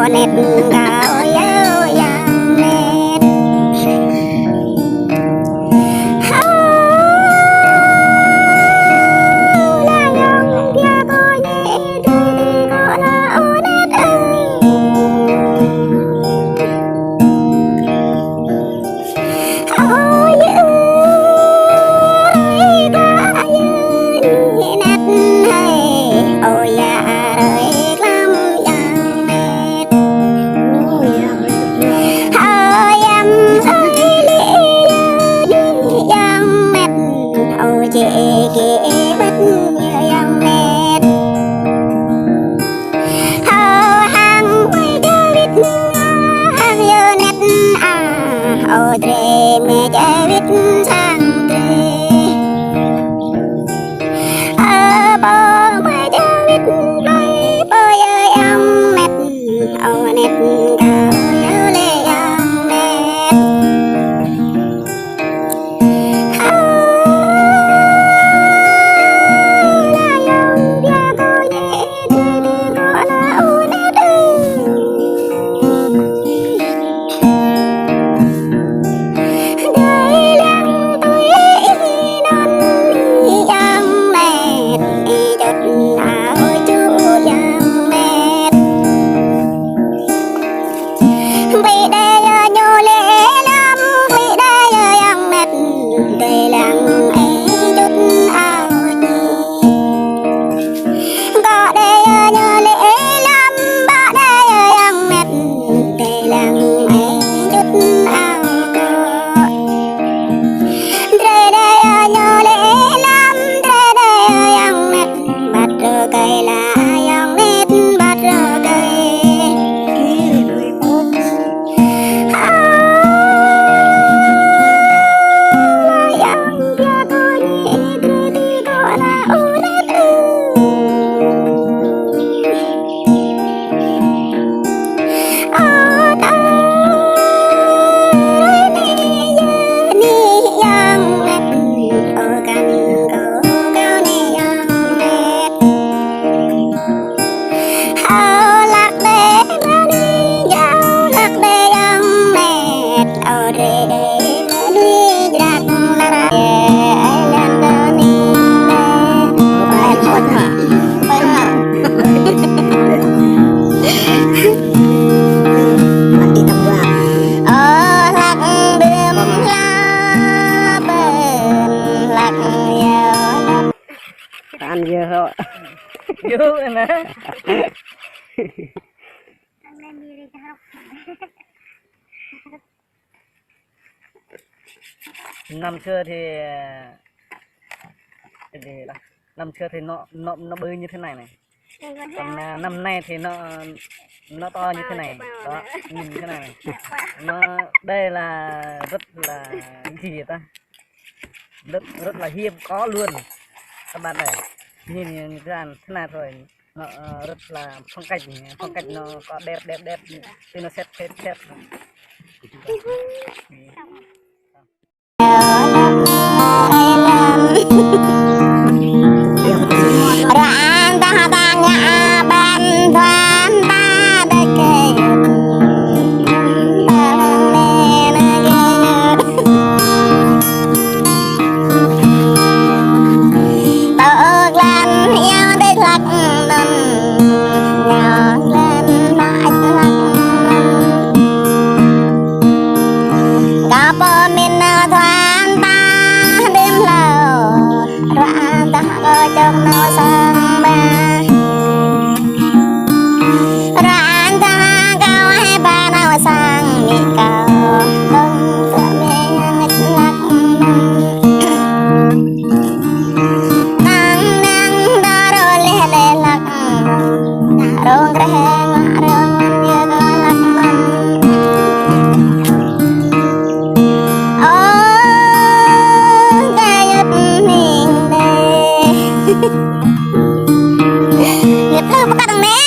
nét cao yêu yang nét là yang kia có nhẹ thì có là ô nét ơi chị kia bất như yang nét hàng quay chơi biết hàng yêu nét ô tre mẹ chơi biết sang tre bò quay chơi biết bay bơi ơi yang nét ô nét cao yêu lệ yang nét ăn dưa thôi dưa nè năm xưa thì năm xưa thì nó bự như thế này này, còn năm nay thì nó to như thế này đó, nhìn thế này nó đây là rất là gì vậy ta, rất là hiếm có luôn các bạn này, nhìn ra thế này rồi nó rất là phong cách nó có đẹp thì nó xét trong nó sang ba ran ta cao hay ba nào sang mi cao đông sợ mẹ nghịch lạc nang nang da ro le lạc rong reheng rong như lạc cái nhật mình đây nghiệp thơ bắt đằng nè